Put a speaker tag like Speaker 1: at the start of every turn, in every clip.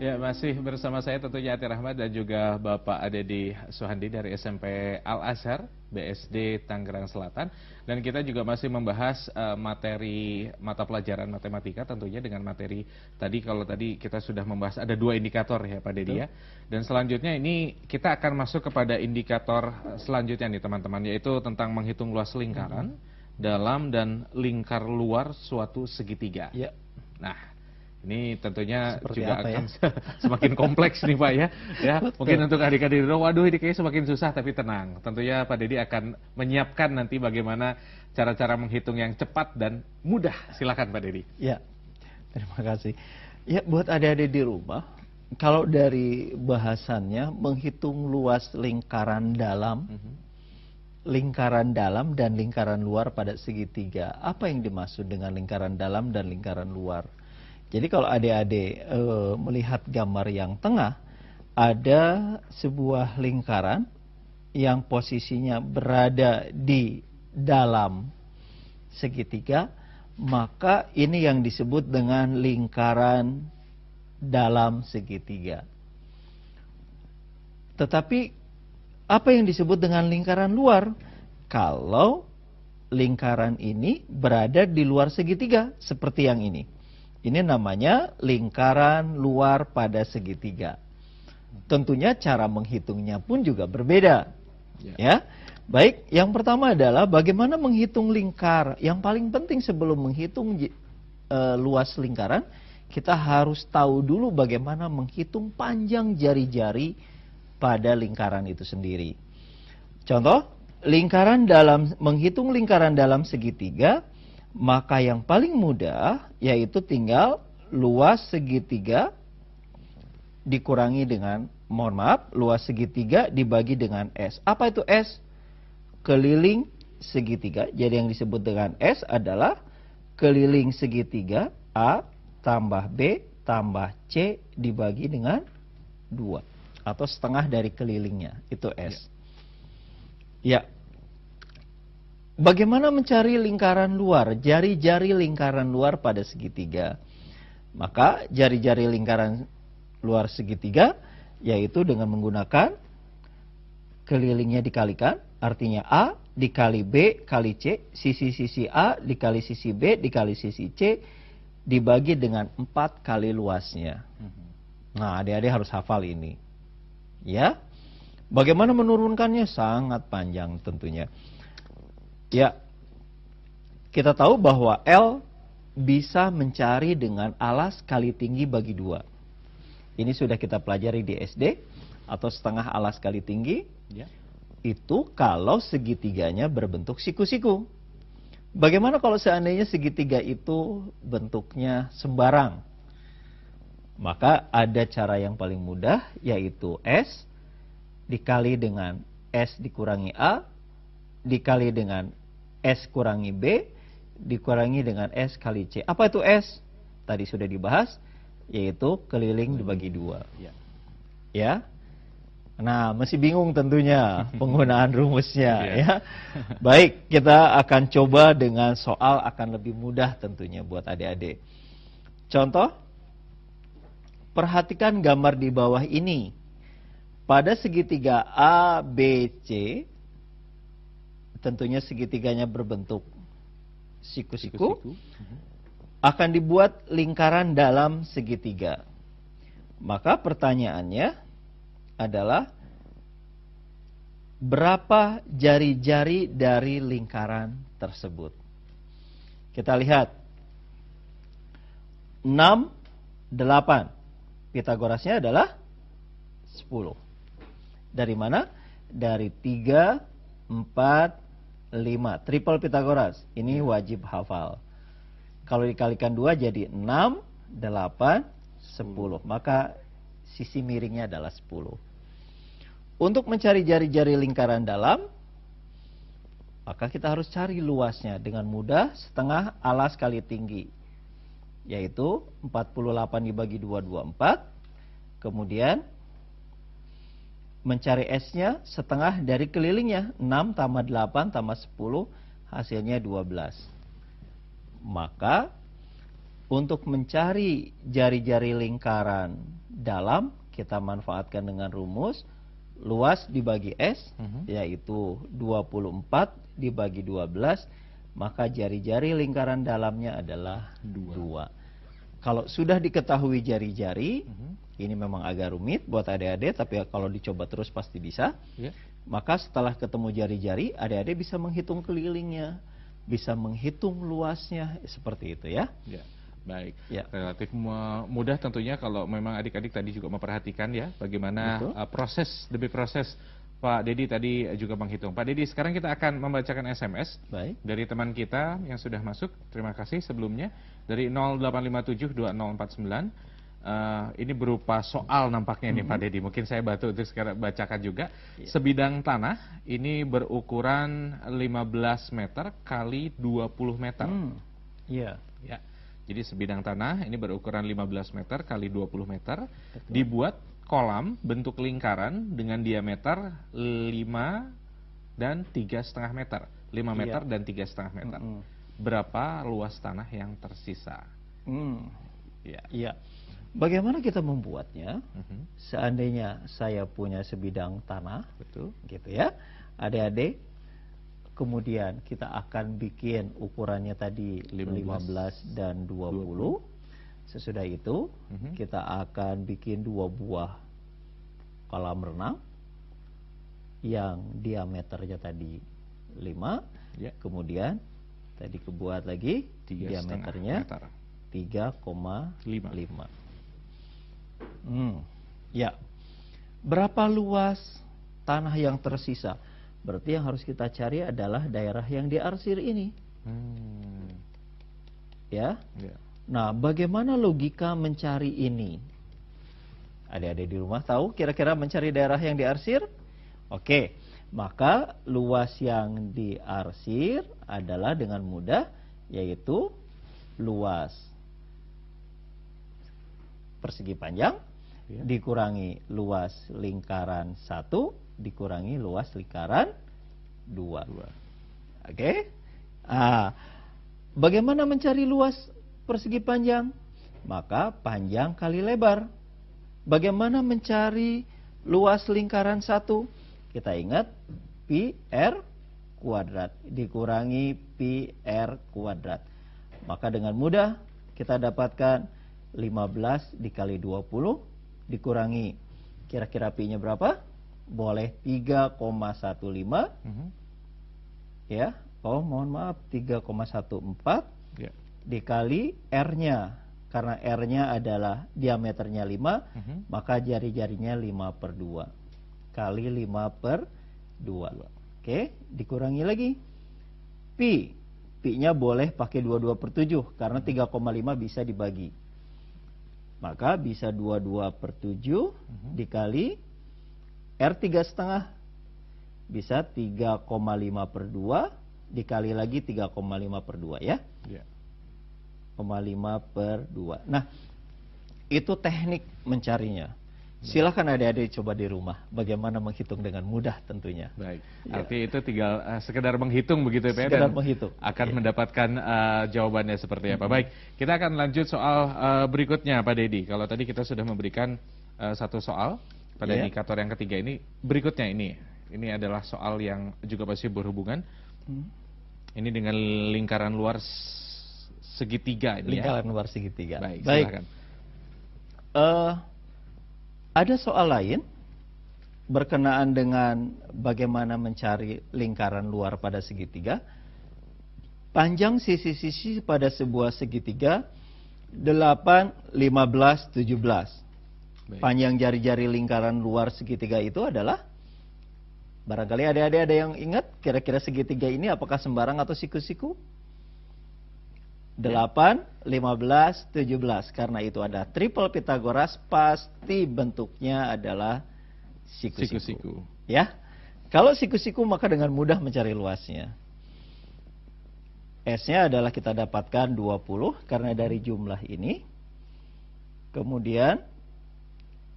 Speaker 1: Ya, masih bersama saya tentunya Ati Rahmat dan juga Bapak Adedi Suhandi dari SMP Al-Azhar, BSD Tangerang Selatan. Dan kita juga masih membahas materi mata pelajaran matematika tentunya dengan materi tadi. Kalau tadi kita sudah membahas ada 2 indikator ya Pak Dedi ya. Dan selanjutnya ini kita akan masuk kepada indikator selanjutnya nih teman-teman, yaitu tentang menghitung luas lingkaran, dalam dan lingkar luar suatu segitiga.
Speaker 2: Ya.
Speaker 1: Nah, ini tentunya
Speaker 2: Seperti
Speaker 1: juga
Speaker 2: apa
Speaker 1: akan
Speaker 2: ya?
Speaker 1: semakin kompleks nih Pak ya. Ya, mungkin untuk adik-adik, waduh ini kayaknya semakin susah, tapi tenang. Tentunya Pak Dedi akan menyiapkan nanti bagaimana cara-cara menghitung yang cepat dan mudah. Silakan Pak Dedi.
Speaker 2: Ya, terima kasih. Ya, buat adik-adik di rumah, kalau dari bahasannya menghitung luas lingkaran dalam, dan lingkaran luar pada segitiga. Apa yang dimaksud dengan lingkaran dalam dan lingkaran luar? Jadi kalau adik-adik melihat gambar yang tengah, ada sebuah lingkaran yang posisinya berada di dalam segitiga, maka ini yang disebut dengan lingkaran dalam segitiga. Tetapi apa yang disebut dengan lingkaran luar? Kalau lingkaran ini berada di luar segitiga, seperti yang ini. Ini namanya lingkaran luar pada segitiga. Tentunya cara menghitungnya pun juga berbeda. Ya. Baik, yang pertama adalah bagaimana menghitung lingkar. Yang paling penting sebelum menghitung luas lingkaran, kita harus tahu dulu bagaimana menghitung panjang jari-jari pada lingkaran itu sendiri. Contoh, menghitung lingkaran dalam segitiga, maka yang paling mudah yaitu tinggal luas segitiga dikurangi dengan, luas segitiga dibagi dengan S. Apa itu S? Keliling segitiga. Jadi yang disebut dengan S adalah keliling segitiga A tambah B tambah C dibagi dengan 2. Atau setengah dari kelilingnya, itu S. Ya. Bagaimana mencari lingkaran luar, jari-jari lingkaran luar pada segitiga? Maka jari-jari lingkaran luar segitiga yaitu dengan menggunakan kelilingnya dikalikan, artinya A dikali B kali C, sisi-sisi A dikali sisi B dikali sisi C dibagi dengan 4 kali luasnya. Nah, adik-adik harus hafal ini. Ya. Bagaimana menurunkannya? Sangat panjang tentunya. Ya, kita tahu bahwa L bisa mencari dengan alas kali tinggi bagi 2. Ini sudah kita pelajari di SD, atau setengah alas kali tinggi.
Speaker 1: Ya.
Speaker 2: Itu kalau segitiganya berbentuk siku-siku. Bagaimana kalau seandainya segitiga itu bentuknya sembarang? Maka ada cara yang paling mudah, yaitu S dikali dengan S dikurangi A, dikali dengan S kurangi B, dikurangi dengan S kali C. Apa itu S? Tadi sudah dibahas, yaitu keliling dibagi 2. Ya. Nah, masih bingung tentunya penggunaan rumusnya. Ya. Baik, kita akan coba dengan soal akan lebih mudah tentunya buat adik-adik. Contoh, perhatikan gambar di bawah ini. Pada segitiga A, B, C, tentunya segitiganya berbentuk siku-siku, akan dibuat lingkaran dalam segitiga. Maka pertanyaannya adalah berapa jari-jari dari lingkaran tersebut? Kita lihat 6, 8. Pitagorasnya adalah 10. Dari mana? Dari 3, 4, 5. Triple Pitagoras. Ini wajib hafal. Kalau dikalikan 2 jadi 6, 8, 10. Maka sisi miringnya adalah 10. Untuk mencari jari-jari lingkaran dalam, maka kita harus cari luasnya dengan mudah, setengah alas kali tinggi. Yaitu 48 dibagi 2, 24. Kemudian mencari S-nya setengah dari kelilingnya, 6 tambah 8 tambah 10, hasilnya 12. Maka untuk mencari jari-jari lingkaran dalam kita manfaatkan dengan rumus luas dibagi S, yaitu 24 dibagi 12, maka jari-jari lingkaran dalamnya adalah 2. Kalau sudah diketahui jari-jari, ini memang agak rumit buat adik-adik, tapi kalau dicoba terus pasti bisa. Maka setelah ketemu jari-jari, adik-adik bisa menghitung kelilingnya, bisa menghitung luasnya, seperti itu ya.
Speaker 1: Baik, relatif mudah tentunya kalau memang adik-adik tadi juga memperhatikan ya bagaimana proses demi proses. Pak Dedi tadi juga menghitung. Pak Dedi, sekarang kita akan membacakan SMS dari teman kita yang sudah masuk. Terima kasih sebelumnya dari 08572049. Ini berupa soal nampaknya nih Pak Dedi. Mungkin saya bantu untuk sekarang bacakan juga. Sebidang tanah ini berukuran 15 meter kali 20 meter. Ya. Jadi sebidang tanah ini berukuran 15 meter kali 20 meter. Dibuat kolam bentuk lingkaran dengan diameter 5 dan 3,5 meter. 5 meter dan 3,5 meter. Berapa luas tanah yang tersisa?
Speaker 2: Bagaimana kita membuatnya? Seandainya saya punya sebidang tanah, gitu ya, adik-adik, kemudian kita akan bikin ukurannya tadi 15 dan 20. Sesudah itu kita akan bikin 2 buah kolam renang yang diameternya tadi 5, kemudian tadi kebuat lagi diameternya 3,5. Berapa luas tanah yang tersisa? Berarti yang harus kita cari adalah daerah yang diarsir ini. Nah, bagaimana logika mencari ini? Adik-adik di rumah tahu kira-kira mencari daerah yang diarsir? Oke, maka luas yang diarsir adalah dengan mudah, yaitu luas persegi panjang dikurangi luas lingkaran 1 dikurangi luas lingkaran 2. Oke? Bagaimana mencari luas persegi panjang? Maka panjang kali lebar. Bagaimana mencari luas lingkaran 1? Kita ingat pi r kuadrat dikurangi pi r kuadrat. Maka dengan mudah kita dapatkan 15 dikali 20 dikurangi, kira-kira pi-nya berapa? Boleh 3,15. Ya. Oh, mohon maaf, 3,14 dikali R-nya. Karena R-nya adalah diameternya 5, maka jari-jarinya 5/2 kali 5/2. Oke, dikurangi lagi. Pi-nya boleh pakai 22/7 karena 3,5 bisa dibagi. Maka bisa 22/7 dikali R 3,5 bisa 3,5/2 dikali lagi 3,5/2 ya. 5/2. Nah, itu teknik mencarinya. Silakan adik-adik coba di rumah bagaimana menghitung dengan mudah tentunya.
Speaker 1: Baik. Artinya itu tinggal sekedar menghitung begitu ya Pak.
Speaker 2: Sekedar menghitung.
Speaker 1: Akan mendapatkan jawabannya seperti apa. Baik, kita akan lanjut soal berikutnya Pak Dedi. Kalau tadi kita sudah memberikan satu soal pada indikator yang ketiga ini, berikutnya ini adalah soal yang juga pasti berhubungan. Ini dengan lingkaran luar segitiga ini
Speaker 2: lingkaran luar segitiga.
Speaker 1: Baik, silakan.
Speaker 2: Ada soal lain berkenaan dengan bagaimana mencari lingkaran luar pada segitiga. Panjang sisi-sisi pada sebuah segitiga 8, 15, 17. Panjang jari-jari lingkaran luar segitiga itu adalah, barangkali adik-adik ada yang ingat kira-kira segitiga ini apakah sembarang atau siku-siku? 8, 15, 17. Karena itu ada triple Pitagoras, pasti bentuknya adalah siku-siku. Ya. Kalau siku-siku maka dengan mudah mencari luasnya. S-nya adalah kita dapatkan 20 karena dari jumlah ini. Kemudian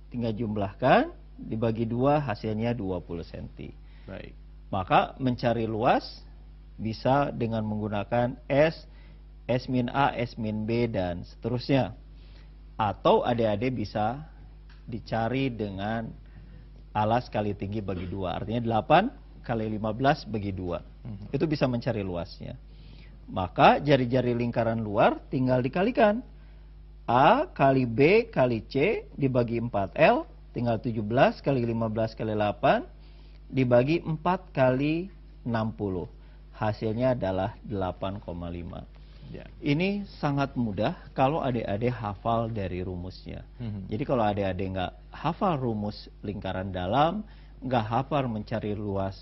Speaker 2: tinggal jumlahkan, dibagi 2 hasilnya 20 cm.
Speaker 1: Baik.
Speaker 2: Maka mencari luas bisa dengan menggunakan S min A, S min B, dan seterusnya. Atau adik-adik bisa dicari dengan alas kali tinggi bagi 2. Artinya 8 kali 15 bagi 2. Itu bisa mencari luasnya. Maka jari-jari lingkaran luar tinggal dikalikan. A kali B kali C dibagi 4L, tinggal 17 kali 15 kali 8 dibagi 4 kali 60. Hasilnya adalah 8,5.
Speaker 1: Ya.
Speaker 2: Ini sangat mudah kalau adik-adik hafal dari rumusnya. Jadi kalau adik-adik nggak hafal rumus lingkaran dalam, nggak hafal mencari luas,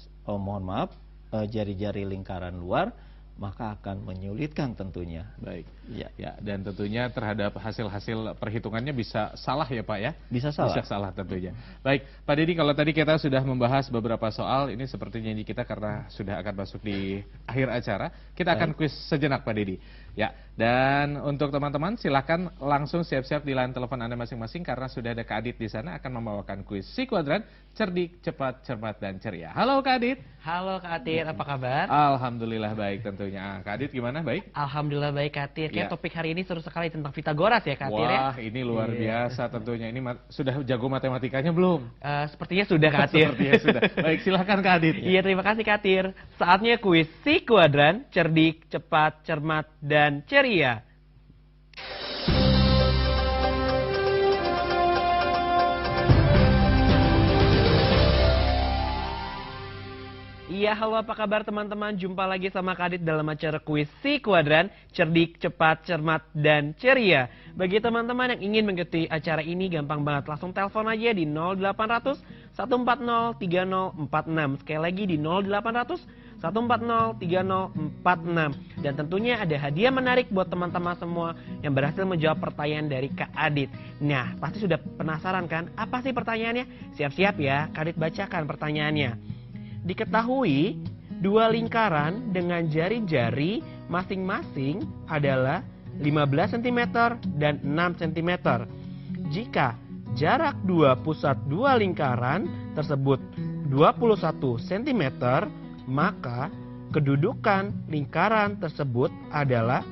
Speaker 2: jari-jari lingkaran luar, maka akan menyulitkan tentunya.
Speaker 1: Baik.
Speaker 2: Ya.
Speaker 1: Ya, dan tentunya terhadap hasil-hasil perhitungannya bisa salah ya Pak ya?
Speaker 2: Bisa salah.
Speaker 1: Bisa salah tentunya. Baik, Pak Didi, kalau tadi kita sudah membahas beberapa soal, ini seperti janji kita karena sudah akan masuk di akhir acara, kita akan kuis sejenak Pak Didi. Ya, dan untuk teman-teman silakan langsung siap-siap di line telepon Anda masing-masing karena sudah ada Kak Adit di sana akan membawakan kuis Si Kuadran, cerdik, cepat, cermat, dan ceria. Halo Kak Adit.
Speaker 3: Halo Kak Atir, apa kabar?
Speaker 1: Alhamdulillah baik tentunya. Kak Adit gimana, baik?
Speaker 3: Alhamdulillah baik Kak Atir. Kayak
Speaker 1: Ya.
Speaker 3: topik hari ini seru sekali tentang Pitagoras ya Kak Atir ya?
Speaker 1: Wah, ini luar
Speaker 3: Iya.
Speaker 1: biasa tentunya. Ini sudah jago matematikanya belum?
Speaker 3: Sepertinya sudah Kak Atir.
Speaker 1: Sepertinya sudah. Baik, silahkan Kak Adit.
Speaker 3: Iya, terima kasih Kak Atir. Saatnya kuis Si Kuadran, cerdik, cepat, cermat, dan ceria. Iya, halo apa kabar teman-teman? Jumpa lagi sama Kak Adit dalam acara kuis Si Kuadran, cerdik, cepat, cermat, dan ceria. Bagi teman-teman yang ingin mengikuti acara ini gampang banget, langsung telepon aja di 0800 140 3046. Sekali lagi di 0800 140 3046. Dan tentunya ada hadiah menarik buat teman-teman semua yang berhasil menjawab pertanyaan dari Kak Adit. Nah, pasti sudah penasaran kan? Apa sih pertanyaannya? Siap-siap ya, Kak Adit bacakan pertanyaannya. Diketahui dua lingkaran dengan jari-jari masing-masing adalah 15 cm dan 6 cm. Jika jarak dua pusat dua lingkaran tersebut 21 cm, maka kedudukan lingkaran tersebut adalah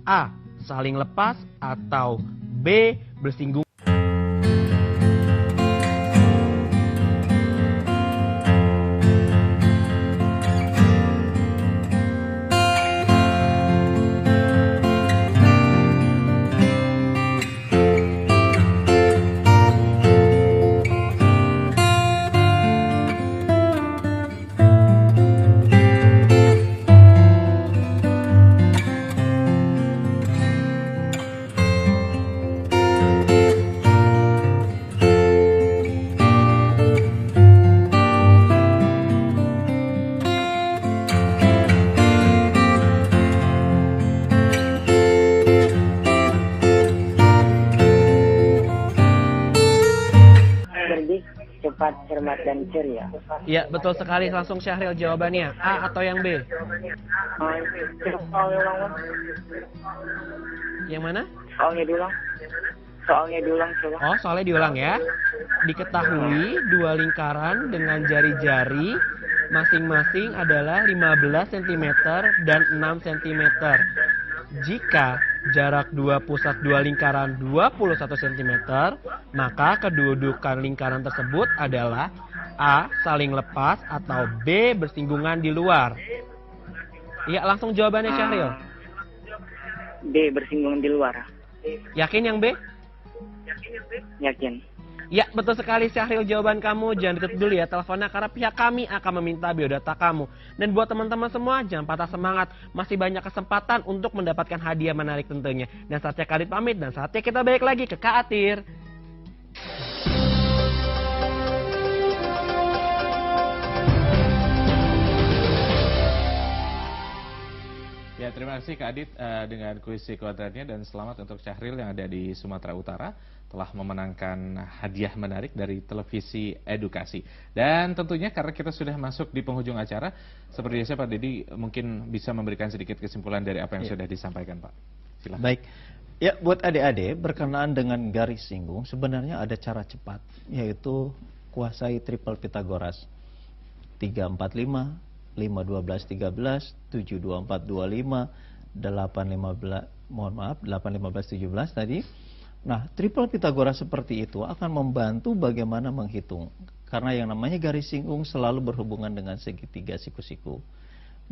Speaker 3: A. Saling lepas atau B. Bersinggungan.
Speaker 4: Cerdik, cepat, cermat, dan ceria.
Speaker 3: Ya, betul sekali. Langsung Syahril jawabannya. A atau yang B?
Speaker 4: Soalnya ulang,
Speaker 3: Yang mana?
Speaker 4: soalnya diulang. Soalnya diulang, coba.
Speaker 3: Oh, soalnya diulang ya. Diketahui dua lingkaran dengan jari-jari masing-masing adalah 15 cm dan 6 cm. Jika jarak dua pusat dua lingkaran 21 cm, maka kedudukan lingkaran tersebut adalah A. Saling lepas atau B. Bersinggungan di luar. Iya, langsung jawabannya Syahril.
Speaker 4: B, bersinggungan di luar.
Speaker 3: Yakin yang B?
Speaker 4: Yakin.
Speaker 3: Ya, betul sekali Syahril jawaban kamu. Jangan ditutup dulu ya teleponnya karena pihak kami akan meminta biodata kamu. Dan buat teman-teman semua, jangan patah semangat. Masih banyak kesempatan untuk mendapatkan hadiah menarik tentunya. Dan saatnya Kak Adit pamit dan saatnya kita balik lagi ke Kak Atir.
Speaker 1: Ya, terima kasih Kak Adit dengan kuis Si Kuadrannya dan selamat untuk Syahril yang ada di Sumatera Utara telah memenangkan hadiah menarik dari televisi edukasi. Dan tentunya karena kita sudah masuk di penghujung acara, seperti biasa Pak Didi mungkin bisa memberikan sedikit kesimpulan dari apa yang sudah disampaikan Pak. Silakan.
Speaker 2: Baik. Ya, buat adik-adik berkenaan dengan garis singgung sebenarnya ada cara cepat, yaitu kuasai triple Pitagoras. 3, 4, 5, 5, 12, 13, 7, 2, 4, 25, 8, 15, mohon maaf, 8, 15, 17 tadi. Nah, triple Pitagoras seperti itu akan membantu bagaimana menghitung. Karena yang namanya garis singgung selalu berhubungan dengan segitiga siku-siku.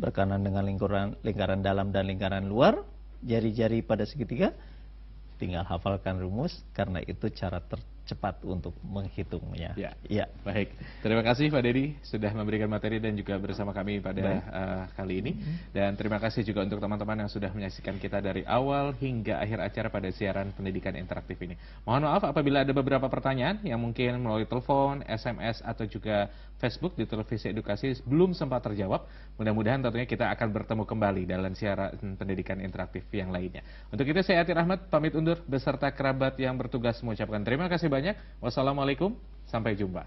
Speaker 2: Berkanan dengan lingkaran dalam dan lingkaran luar, jari-jari pada segitiga, tinggal hafalkan rumus, karena itu cara tercepat untuk menghitungnya.
Speaker 1: Ya. Baik, terima kasih Pak Dedi sudah memberikan materi dan juga bersama kami pada kali ini. Dan terima kasih juga untuk teman-teman yang sudah menyaksikan kita dari awal hingga akhir acara pada siaran pendidikan interaktif ini. Mohon maaf apabila ada beberapa pertanyaan yang mungkin melalui telepon, SMS atau juga Facebook di Televisi Edukasi belum sempat terjawab. Mudah-mudahan tentunya kita akan bertemu kembali dalam siaran pendidikan interaktif yang lainnya. Untuk itu saya Atir Ahmad pamit undur beserta kerabat yang bertugas mengucapkan terima kasih banyak. Wassalamualaikum, sampai jumpa.